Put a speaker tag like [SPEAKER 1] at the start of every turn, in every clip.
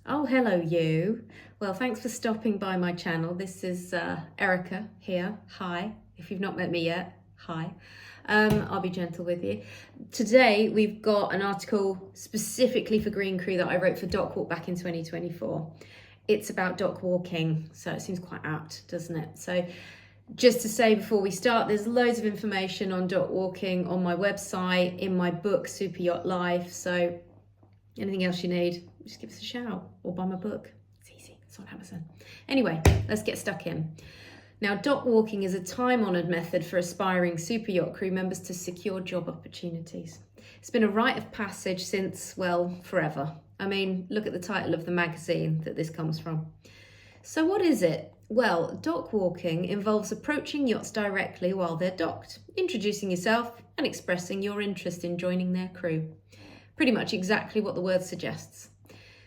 [SPEAKER 1] Oh, hello you. Well, thanks for stopping by my channel. This is Erica here. Hi. If you've not met me yet, hi. I'll be gentle with you. Today, we've got an article specifically for Green Crew that I wrote for Dockwalk back in 2024. It's about dock walking, so it seems quite apt, doesn't it? So just to say before we start, there's loads of information on dock walking on my website, in my book, Super Yacht Life. So anything else you need, just give us a shout or buy my book. It's easy, it's on Amazon. Anyway, let's get stuck in. Now, dock walking is a time-honoured method for aspiring super yacht crew members to secure job opportunities. It's been a rite of passage since, well, forever. I mean, look at the title of the magazine that this comes from. So what is it? Well, dock walking involves approaching yachts directly while they're docked, introducing yourself and expressing your interest in joining their crew. Pretty much exactly what the word suggests.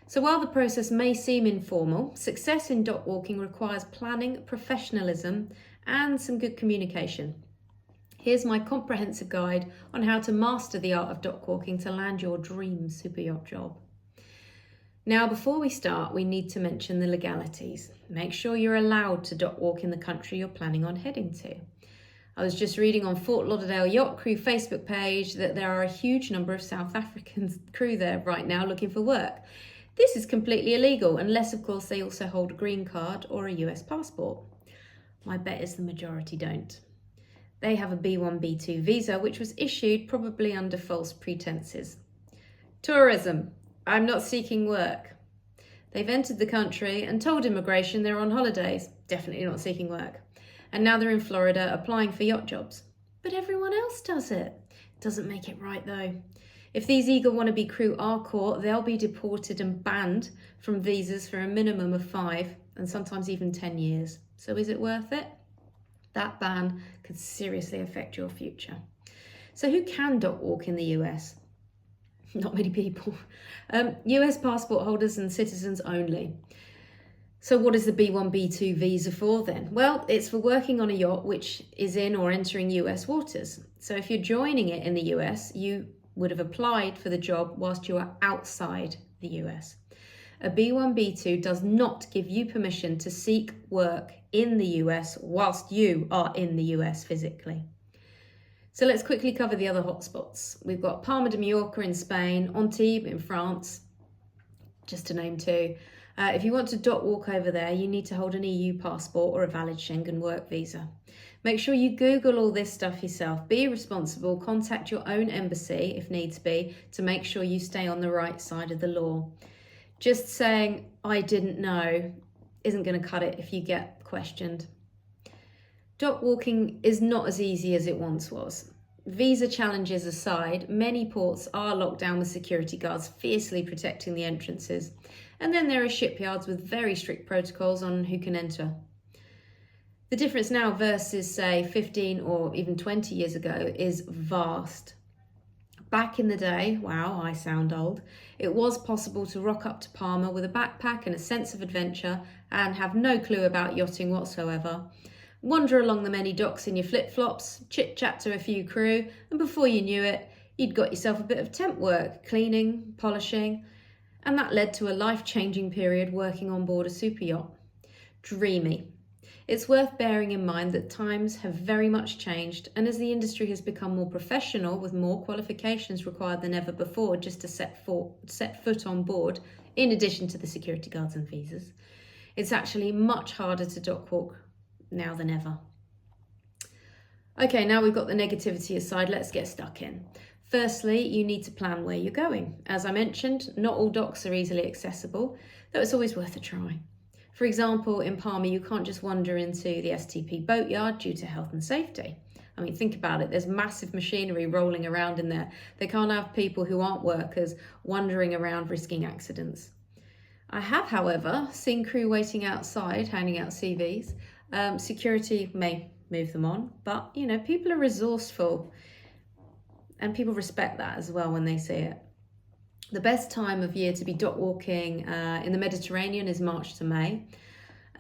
[SPEAKER 1] So while the process may seem informal, success in dock walking requires planning, professionalism, and some good communication. Here's my comprehensive guide on how to master the art of dock walking to land your dream super yacht job. Now, before we start, we need to mention the legalities. Make sure you're allowed to dock walk in the country you're planning on heading to. I was just reading on Fort Lauderdale Yacht Crew Facebook page that there are a huge number of South African crew there right now looking for work. This is completely illegal, unless of course they also hold a green card or a US passport. My bet is the majority don't. They have a B1, B2 visa, which was issued probably under false pretenses. Tourism. I'm not seeking work. They've entered the country and told immigration they're on holidays. Definitely not seeking work. And now they're in Florida applying for yacht jobs. But everyone else does it. Doesn't make it right though. If these eager wannabe crew are caught, they'll be deported and banned from visas for a minimum of 5 and sometimes even 10 years. So is it worth it? That ban could seriously affect your future. So who can dock walk in the US? Not many people. US passport holders and citizens only. So what is the B1, B2 visa for then? Well, it's for working on a yacht which is in or entering US waters. So if you're joining it in the US, you would have applied for the job whilst you are outside the US. A B1, B2 does not give you permission to seek work in the US whilst you are in the US physically. So let's quickly cover the other hotspots. We've got Palma de Mallorca in Spain, Antibes in France, just to name two. If you want to dock walk over there, you need to hold an EU passport or a valid Schengen work visa. Make sure you Google all this stuff yourself. Be responsible, contact your own embassy if needs be to make sure you stay on the right side of the law. Just saying, I didn't know, isn't going to cut it if you get questioned. Dock walking is not as easy as it once was. Visa challenges aside, many ports are locked down with security guards fiercely protecting the entrances. And then there are shipyards with very strict protocols on who can enter. The difference now versus, say, 15 or even 20 years ago is vast. Back in the day, wow, I sound old, it was possible to rock up to Palma with a backpack and a sense of adventure and have no clue about yachting whatsoever. Wander along the many docks in your flip-flops, chit-chat to a few crew, and before you knew it, you'd got yourself a bit of temp work, cleaning, polishing, and that led to a life-changing period working on board a super yacht. Dreamy. It's worth bearing in mind that times have very much changed, and as the industry has become more professional with more qualifications required than ever before just to set foot on board, in addition to the security guards and visas, it's actually much harder to dock walk now than ever. Okay, now we've got the negativity aside, let's get stuck in. Firstly, you need to plan where you're going. As I mentioned, not all docks are easily accessible, though it's always worth a try. For example, in Palma, you can't just wander into the STP boatyard due to health and safety. I mean, think about it. There's massive machinery rolling around in there. They can't have people who aren't workers wandering around risking accidents. I have, however, seen crew waiting outside, handing out CVs. Security may move them on, but, you know, people are resourceful and people respect that as well when they see it. The best time of year to be dock walking in the Mediterranean is March to May.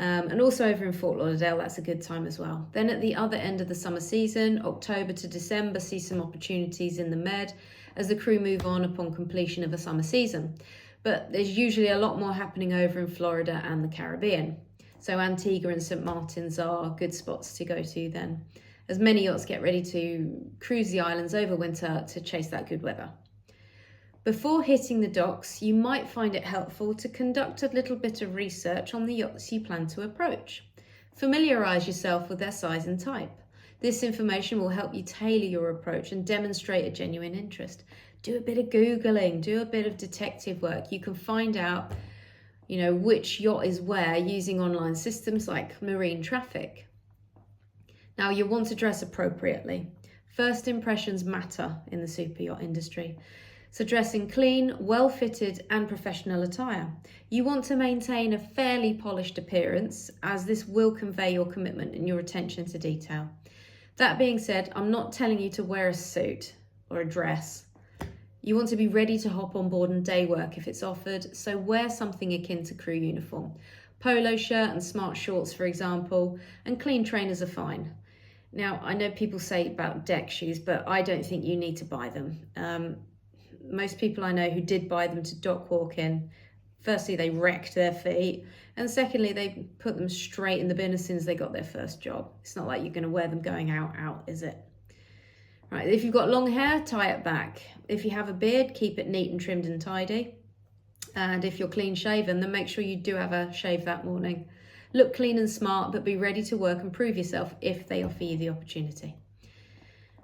[SPEAKER 1] And also over in Fort Lauderdale, that's a good time as well. Then at the other end of the summer season, October to December, see some opportunities in the Med as the crew move on upon completion of a summer season. but there's usually a lot more happening over in Florida and the Caribbean. So Antigua and St. Martin's are good spots to go to then, as many yachts get ready to cruise the islands over winter to chase that good weather. Before hitting the docks, you might find it helpful to conduct a little bit of research on the yachts you plan to approach. Familiarise yourself with their size and type. This information will help you tailor your approach and demonstrate a genuine interest. Do a bit of Googling, do a bit of detective work. You can find out, which yacht is where using online systems like Marine Traffic. Now, you want to dress appropriately. First impressions matter in the super yacht industry. So dress in clean, well-fitted and professional attire. You want to maintain a fairly polished appearance, as this will convey your commitment and your attention to detail. That being said, I'm not telling you to wear a suit or a dress. You want to be ready to hop on board and day work if it's offered, so wear something akin to crew uniform. Polo shirt and smart shorts, for example, and clean trainers are fine. Now, I know people say about deck shoes, but I don't think you need to buy them. Most people I know who did buy them to dockwalk in, firstly, they wrecked their feet, and secondly, they put them straight in the bin as soon as they got their first job. It's not like you're going to wear them going out, is it? Right, if you've got long hair, tie it back. If you have a beard, keep it neat and trimmed and tidy. And if you're clean shaven, then make sure you do have a shave that morning. Look clean and smart, but be ready to work and prove yourself if they offer you the opportunity.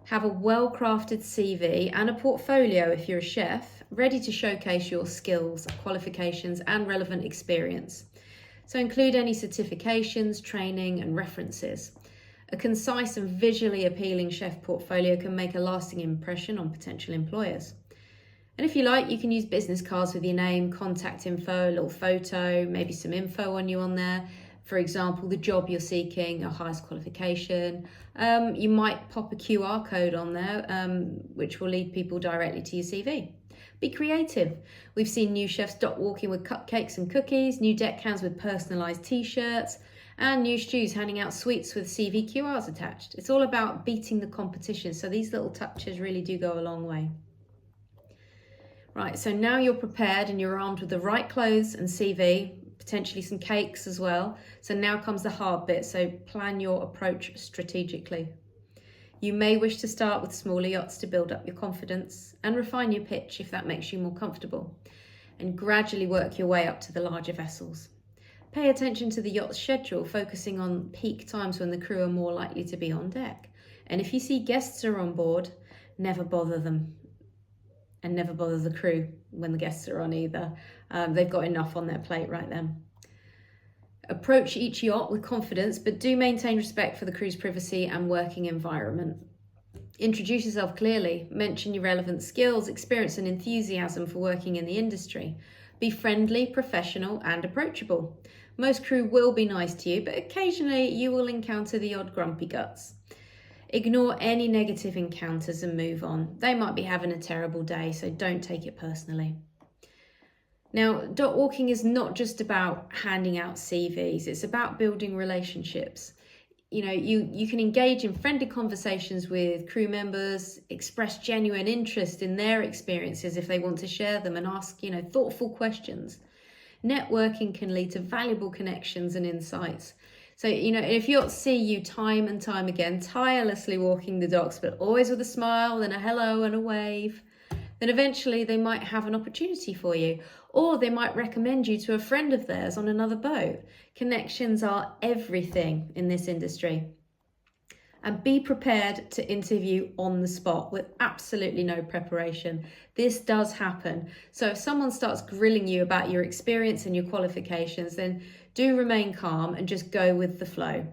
[SPEAKER 1] Have a well-crafted CV and a portfolio if you're a chef, ready to showcase your skills, qualifications, and relevant experience. So include any certifications, training, and references. A concise and visually appealing chef portfolio can make a lasting impression on potential employers. And if you like, you can use business cards with your name, contact info, a little photo, maybe some info on you on there. For example, the job you're seeking, your highest qualification. You might pop a QR code on there, which will lead people directly to your CV. Be creative. We've seen new chefs dockwalking with cupcakes and cookies, new deckhands with personalised t-shirts, and new stews handing out sweets with CV QRs attached. It's all about beating the competition, so these little touches really do go a long way. Right, so now you're prepared and you're armed with the right clothes and CV, potentially some cakes as well. So now comes the hard bit, so plan your approach strategically. You may wish to start with smaller yachts to build up your confidence and refine your pitch if that makes you more comfortable, and gradually work your way up to the larger vessels. Pay attention to the yacht's schedule, focusing on peak times when the crew are more likely to be on deck. And if you see guests are on board, never bother them. And never bother the crew when the guests are on either. They've got enough on their plate right then. Approach each yacht with confidence, but do maintain respect for the crew's privacy and working environment. Introduce yourself clearly. Mention your relevant skills, experience and enthusiasm for working in the industry. Be friendly, professional and approachable. Most crew will be nice to you, but occasionally you will encounter the odd grumpy guts. Ignore any negative encounters and move on. They might be having a terrible day, so don't take it personally. Now, dockwalking is not just about handing out CVs, it's about building relationships. You can engage in friendly conversations with crew members, express genuine interest in their experiences if they want to share them, and ask, thoughtful questions. Networking can lead to valuable connections and insights. So, if yachts see you time and time again, tirelessly walking the docks, but always with a smile and a hello and a wave, then eventually they might have an opportunity for you, or they might recommend you to a friend of theirs on another boat. Connections are everything in this industry. And be prepared to interview on the spot with absolutely no preparation. This does happen. So if someone starts grilling you about your experience and your qualifications, then do remain calm and just go with the flow.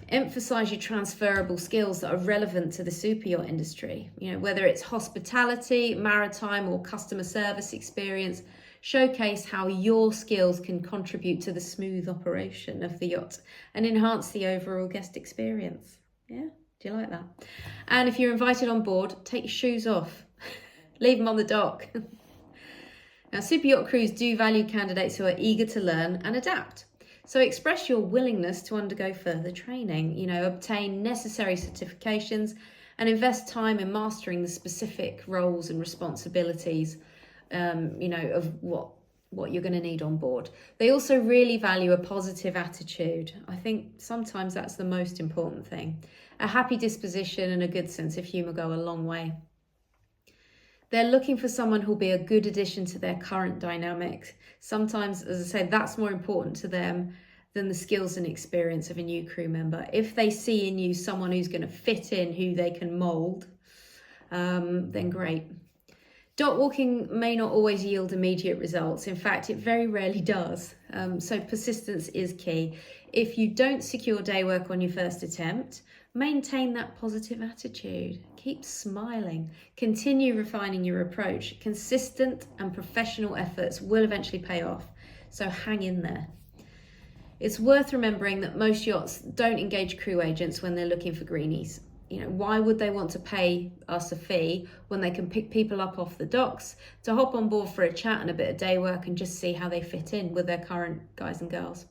[SPEAKER 1] Emphasize your transferable skills that are relevant to the super yacht industry. Whether it's hospitality, maritime or customer service experience, showcase how your skills can contribute to the smooth operation of the yacht and enhance the overall guest experience. Yeah, do you like that? And if you're invited on board, take your shoes off. Leave them on the dock. Now, super yacht crews do value candidates who are eager to learn and adapt. So express your willingness to undergo further training, obtain necessary certifications and invest time in mastering the specific roles and responsibilities, of what what you're going to need on board. They also really value a positive attitude. I think sometimes that's the most important thing. A happy disposition and a good sense of humour go a long way. They're looking for someone who'll be a good addition to their current dynamics. Sometimes, as I say, that's more important to them than the skills and experience of a new crew member. If they see in you someone who's going to fit in, who they can mould, then great. Dock walking may not always yield immediate results. In fact, it very rarely does. So persistence is key. If you don't secure day work on your first attempt, maintain that positive attitude. Keep smiling. Continue refining your approach. Consistent and professional efforts will eventually pay off. So hang in there. It's worth remembering that most yachts don't engage crew agents when they're looking for greenies. You know, why would they want to pay us a fee when they can pick people up off the docks to hop on board for a chat and a bit of day work and just see how they fit in with their current guys and girls?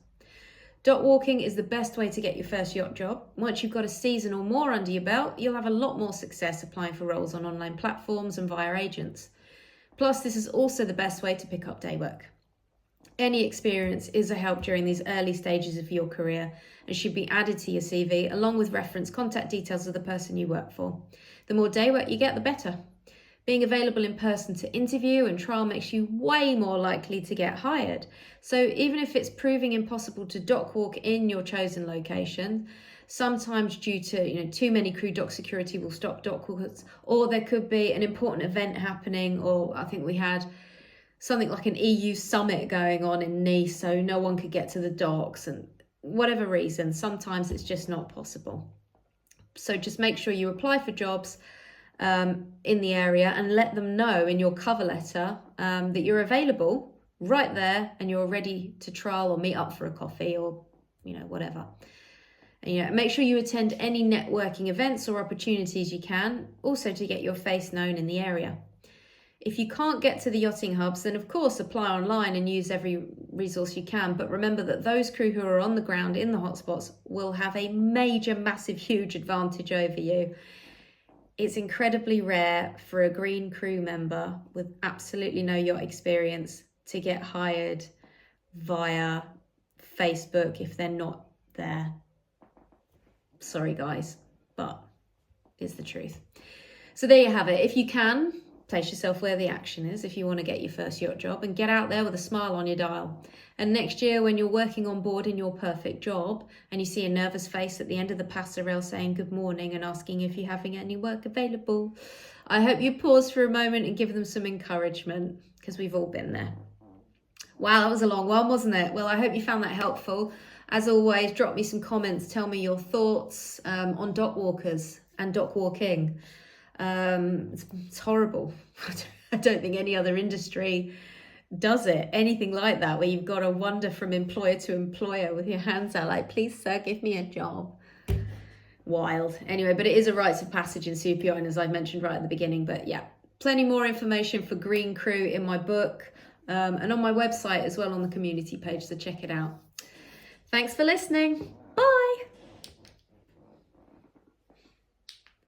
[SPEAKER 1] Dock walking is the best way to get your first yacht job. Once you've got a season or more under your belt, you'll have a lot more success applying for roles on online platforms and via agents. Plus, this is also the best way to pick up day work. Any experience is a help during these early stages of your career and should be added to your CV along with reference contact details of the person you work for. The more day work you get, the better. Being available in person to interview and trial makes you way more likely to get hired. So even if it's proving impossible to dock walk in your chosen location, sometimes due to too many crew, dock security will stop dock walkers, or there could be an important event happening, or I think we had something like an EU summit going on in Nice, so no one could get to the docks, and whatever reason, sometimes it's just not possible. So just make sure you apply for jobs in the area and let them know in your cover letter that you're available right there and you're ready to trial or meet up for a coffee or whatever. And, make sure you attend any networking events or opportunities you can, also to get your face known in the area. If you can't get to the yachting hubs, then of course apply online and use every resource you can. But remember that those crew who are on the ground in the hotspots will have a major, massive, huge advantage over you. It's incredibly rare for a green crew member with absolutely no yacht experience to get hired via Facebook if they're not there. Sorry guys, but it's the truth. So there you have it. If you can, place yourself where the action is if you want to get your first yacht job, and get out there with a smile on your dial. And next year, when you're working on board in your perfect job and you see a nervous face at the end of the passerelle saying good morning and asking if you're having any work available, I hope you pause for a moment and give them some encouragement, because we've all been there. Wow, that was a long one, wasn't it? Well, I hope you found that helpful. As always, drop me some comments. Tell me your thoughts on dock walkers and dock walking. It's horrible. I don't think any other industry does it, anything like that, where you've got to wander from employer to employer with your hands out like, please sir, give me a job. Wild. Anyway, but it is a rites of passage in CPO, as I mentioned right at the beginning. But yeah, plenty more information for green crew in my book and on my website as well, on the community page, so check it out. Thanks for listening.